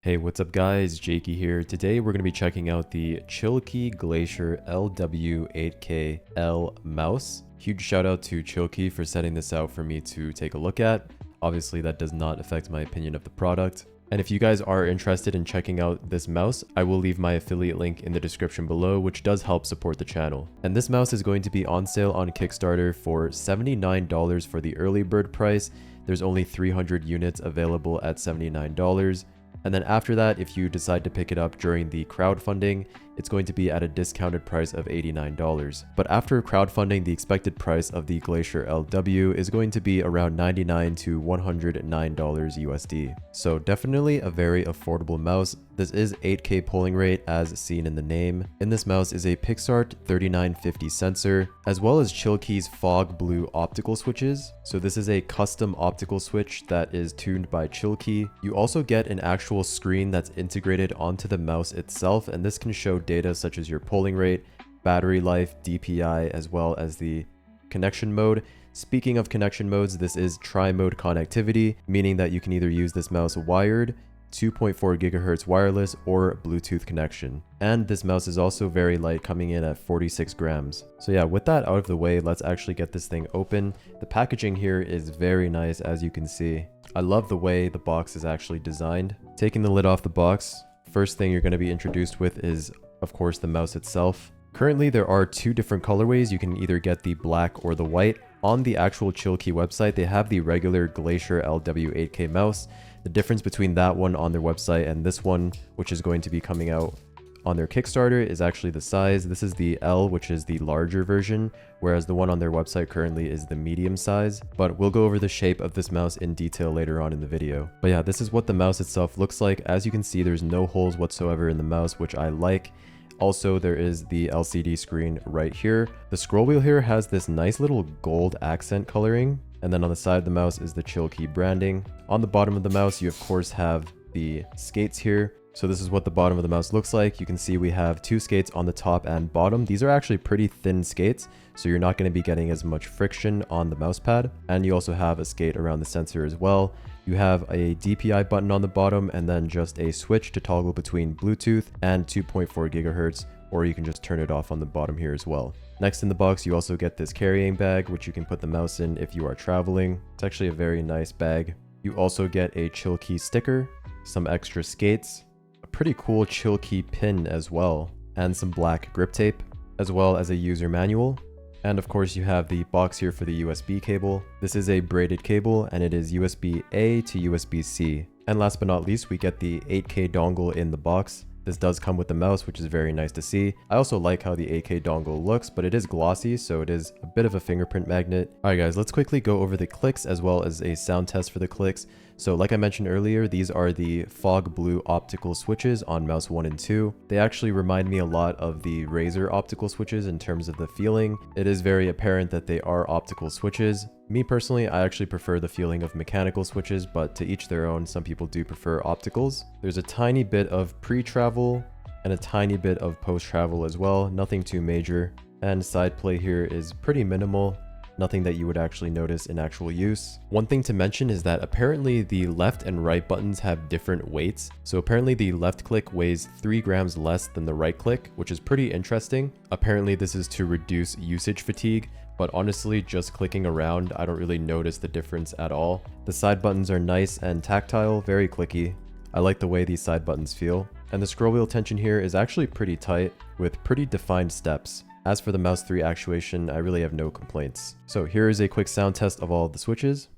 Hey, what's up guys? Jaeky here. Today we're going to be checking out the Chillkey Glacier LW8KL mouse. Huge shout out to Chillkey for setting this out for me to take a look at. Obviously that does not affect my opinion of the product. And if you guys are interested in checking out this mouse, I will leave my affiliate link in the description below, which does help support the channel. And this mouse is going to be on sale on Kickstarter for $79 for the early bird price. There's only 300 units available at $79. And then after that, if you decide to pick it up during the crowdfunding, it's going to be at a discounted price of $89. But after crowdfunding, the expected price of the Glacier LW is going to be around $99 to $109 USD. So definitely a very affordable mouse. This is 8K polling rate as seen in the name. In this mouse is a Pixart 3950 sensor, as well as Chillkey's fog blue optical switches. So this is a custom optical switch that is tuned by Chillkey. You also get an actual screen that's integrated onto the mouse itself, and this can show data such as your polling rate, battery life, DPI, as well as the connection mode. Speaking of connection modes, this is tri-mode connectivity, meaning that you can either use this mouse wired, 2.4 gigahertz wireless, or Bluetooth connection. And this mouse is also very light, coming in at 46 grams. So yeah, with that out of the way, let's actually get this thing open. The packaging here is very nice, as you can see. I love the way the box is actually designed. Taking the lid off the box, first thing you're going to be introduced with is, of course, the mouse itself. Currently, there are two different colorways. You can either get the black or the white. On the actual Chillkey website, they have the regular Glacier LW8K mouse. The difference between that one on their website and this one, which is going to be coming out on their Kickstarter, is actually the size. This is the L, which is the larger version, whereas the one on their website currently is the medium size. But we'll go over the shape of this mouse in detail later on in the video. But yeah, this is what the mouse itself looks like. As you can see, there's no holes whatsoever in the mouse, which I like. Also, there is the LCD screen right here. The scroll wheel here has this nice little gold accent coloring. And then on the side of the mouse is the Chillkey branding. On the bottom of the mouse, you of course have the skates here. So this is what the bottom of the mouse looks like. You can see we have two skates on the top and bottom. These are actually pretty thin skates, so you're not going to be getting as much friction on the mouse pad. And you also have a skate around the sensor as well. You have a DPI button on the bottom, and then just a switch to toggle between Bluetooth and 2.4 gigahertz, or you can just turn it off on the bottom here as well. Next in the box, you also get this carrying bag, which you can put the mouse in if you are traveling. It's actually a very nice bag. You also get a Chillkey sticker, some extra skates, a pretty cool Chillkey pin as well, and some black grip tape, as well as a user manual. And of course you have the box here for the USB cable. This is a braided cable and it is USB-A to USB-C. And last but not least, we get the 8K dongle in the box. This does come with the mouse, which is very nice to see. I also like how the 8K dongle looks, but it is glossy, so it is a bit of a fingerprint magnet. Alright guys, let's quickly go over the clicks as well as a sound test for the clicks. So like I mentioned earlier, these are the fog blue optical switches on mouse 1 and 2. They actually remind me a lot of the Razer optical switches in terms of the feeling. It is very apparent that they are optical switches. Me personally, I actually prefer the feeling of mechanical switches, but to each their own. Some people do prefer opticals. There's a tiny bit of pre-travel and a tiny bit of post-travel as well, nothing too major. And side play here is pretty minimal. Nothing that you would actually notice in actual use. One thing to mention is that apparently the left and right buttons have different weights. So apparently the left click weighs 3 grams less than the right click, which is pretty interesting. Apparently this is to reduce usage fatigue, but honestly, just clicking around, I don't really notice the difference at all. The side buttons are nice and tactile, very clicky. I like the way these side buttons feel. And the scroll wheel tension here is actually pretty tight with pretty defined steps. As for the mouse 3 actuation, I really have no complaints. So here is a quick sound test of all of the switches.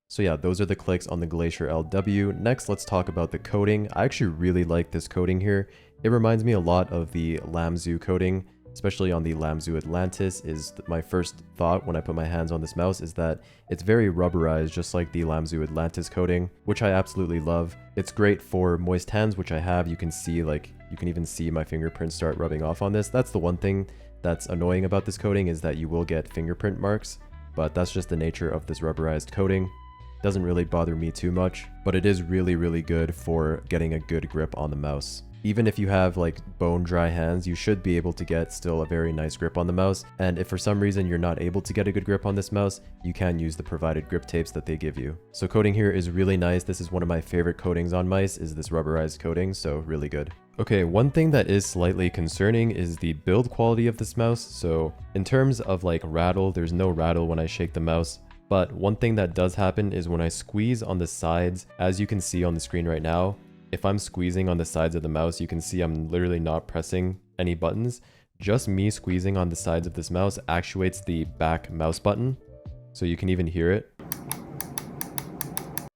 So yeah, those are the clicks on the Glacier LW. Next, let's talk about the coating. I actually really like this coating here. It reminds me a lot of the Lamzu coating, especially on the Lamzu Atlantis. Is my first thought when I put my hands on this mouse is that it's very rubberized, just like the Lamzu Atlantis coating, which I absolutely love. It's great for moist hands, which I have. You can see, like, you can even see my fingerprints start rubbing off on this. That's the one thing that's annoying about this coating, is that you will get fingerprint marks, but that's just the nature of this rubberized coating. Doesn't really bother me too much, but it is really good for getting a good grip on the mouse. Even if you have like bone dry hands, you should be able to get still a very nice grip on the mouse. And if for some reason you're not able to get a good grip on this mouse, you can use the provided grip tapes that they give you. So coating here is really nice. This is one of my favorite coatings on mice, is this rubberized coating, so really good. Okay, one thing that is slightly concerning is the build quality of this mouse. So in terms of like rattle, there's no rattle when I shake the mouse. But one thing that does happen is when I squeeze on the sides, as you can see on the screen right now, if I'm squeezing on the sides of the mouse, you can see I'm literally not pressing any buttons. Just me squeezing on the sides of this mouse actuates the back mouse button. So you can even hear it.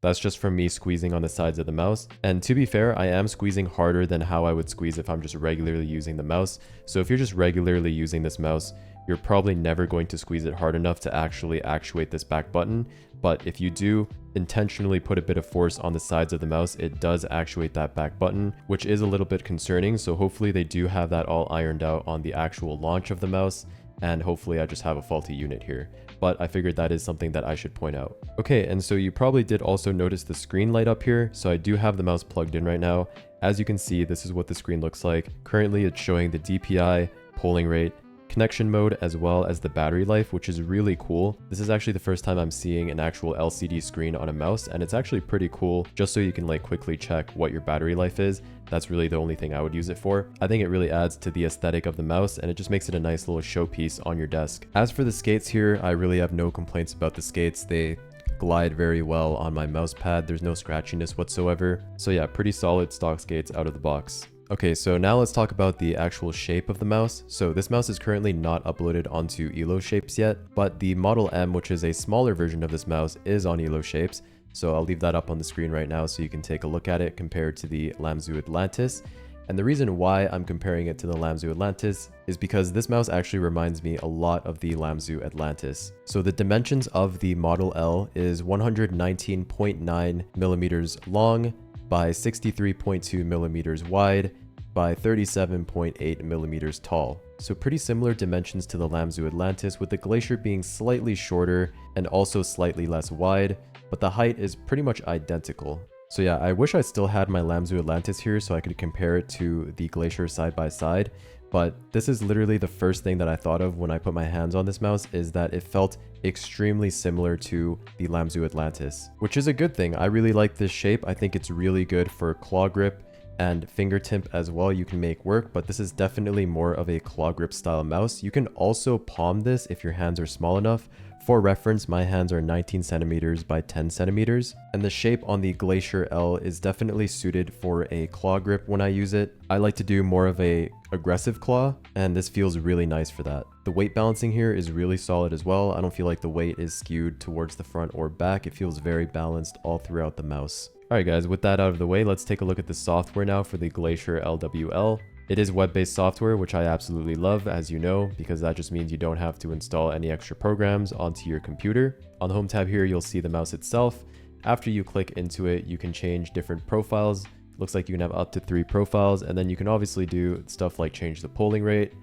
That's just from me squeezing on the sides of the mouse. And to be fair, I am squeezing harder than how I would squeeze if I'm just regularly using the mouse. So if you're just regularly using this mouse, you're probably never going to squeeze it hard enough to actually actuate this back button. But if you do intentionally put a bit of force on the sides of the mouse, it does actuate that back button, which is a little bit concerning. So hopefully they do have that all ironed out on the actual launch of the mouse. And hopefully I just have a faulty unit here. But I figured that is something that I should point out. Okay, and so you probably did also notice the screen light up here. So I do have the mouse plugged in right now. As you can see, this is what the screen looks like. Currently it's showing the DPI, polling rate, connection mode, as well as the battery life, which is really cool. This is actually the first time I'm seeing an actual LCD screen on a mouse, and it's actually pretty cool just so you can like quickly check what your battery life is. That's really the only thing I would use it for. I think it really adds to the aesthetic of the mouse, and it just makes it a nice little showpiece on your desk. As for the skates here, I really have no complaints about the skates. They glide very well on my mouse pad. There's no scratchiness whatsoever. So yeah, pretty solid stock skates out of the box. Okay, so now let's talk about the actual shape of the mouse. So this mouse is currently not uploaded onto Elo Shapes yet, but the Model M, which is a smaller version of this mouse, is on Elo Shapes. So I'll leave that up on the screen right now so you can take a look at it compared to the Lamzu Atlantis. And the reason why I'm comparing it to the Lamzu Atlantis is because this mouse actually reminds me a lot of the Lamzu Atlantis. So the dimensions of the Model L is 119.9 millimeters long by 63.2 millimeters wide by 37.8 millimeters tall. So pretty similar dimensions to the Lamzu Atlantis, with the Glacier being slightly shorter and also slightly less wide, but the height is pretty much identical. So yeah, I wish I still had my Lamzu Atlantis here so I could compare it to the Glacier side by side, but this is literally the first thing that I thought of when I put my hands on this mouse, is that it felt extremely similar to the Lamzu Atlantis, which is a good thing. I really like this shape. I think it's really good for claw grip and fingertip as well. You can make work, but this is definitely more of a claw grip style mouse. You can also palm this if your hands are small enough. For reference, my hands are 19 centimeters by 10 centimeters, and the shape on the Glacier L is definitely suited for a claw grip when I use it. I like to do more of a aggressive claw, and this feels really nice for that. The weight balancing here is really solid as well. I don't feel like the weight is skewed towards the front or back. It feels very balanced all throughout the mouse. Alright guys, with that out of the way, let's take a look at the software now for the Glacier LWL. It is web-based software, which I absolutely love, as you know, because that just means you don't have to install any extra programs onto your computer. On the home tab here, you'll see the mouse itself. After you click into it, you can change different profiles. Looks like you can have up to 3 profiles, and then you can obviously do stuff like change the polling rate,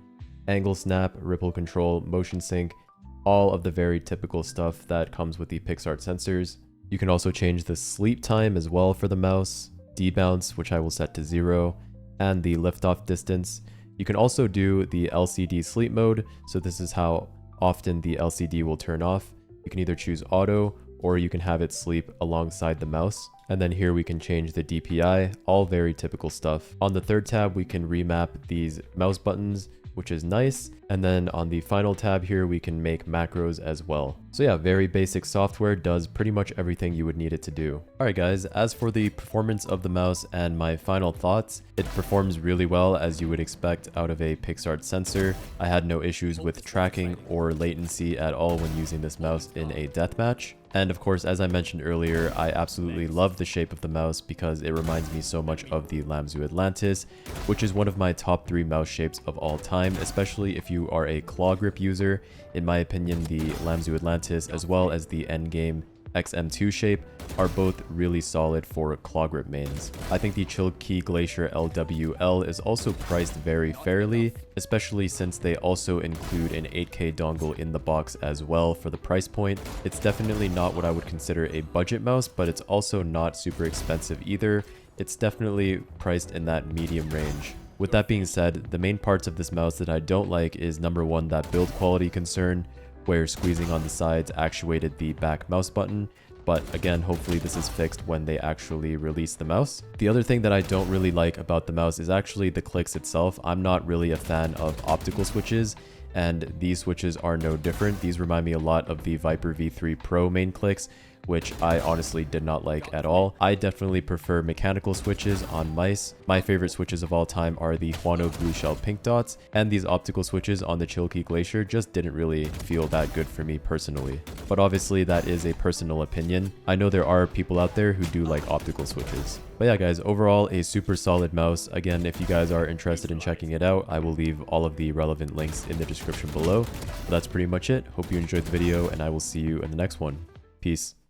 angle snap, ripple control, motion sync, all of the very typical stuff that comes with the PixArt sensors. You can also change the sleep time as well for the mouse, debounce, which I will set to 0, and the liftoff distance. You can also do the LCD sleep mode, so this is how often the LCD will turn off. You can either choose auto, or you can have it sleep alongside the mouse. And then here we can change the DPI, all very typical stuff. On the third tab, we can remap these mouse buttons, which is nice. And then on the final tab here, we can make macros as well. So yeah, very basic software, does pretty much everything you would need it to do. Alright guys, as for the performance of the mouse and my final thoughts, it performs really well as you would expect out of a PixArt sensor. I had no issues with tracking or latency at all when using this mouse in a deathmatch. And of course, as I mentioned earlier, I absolutely love the shape of the mouse because it reminds me so much of the Lamzu Atlantis, which is one of my top 3 mouse shapes of all time, especially if you are a claw grip user. In my opinion, the Lamzu Atlantis as well as the Endgame XM2 shape are both really solid for claw grip mains. I think the Chillkey Glacier LWL is also priced very fairly, especially since they also include an 8K dongle in the box as well for the price point. It's definitely not what I would consider a budget mouse, but it's also not super expensive either. It's definitely priced in that medium range. With that being said, the main parts of this mouse that I don't like is number one, that build quality concern, where squeezing on the sides actuated the back mouse button. But again, hopefully this is fixed when they actually release the mouse. The other thing that I don't really like about the mouse is actually the clicks itself. I'm not really a fan of optical switches, and these switches are no different. These remind me a lot of the Viper V3 Pro main clicks, which I honestly did not like at all. I definitely prefer mechanical switches on mice. My favorite switches of all time are the Huano Blue Shell Pink Dots, and these optical switches on the Chillkey Glacier just didn't really feel that good for me personally. But obviously that is a personal opinion. I know there are people out there who do like optical switches. But yeah guys, overall a super solid mouse. Again, if you guys are interested in checking it out, I will leave all of the relevant links in the description below. But that's pretty much it. Hope you enjoyed the video, and I will see you in the next one. Peace.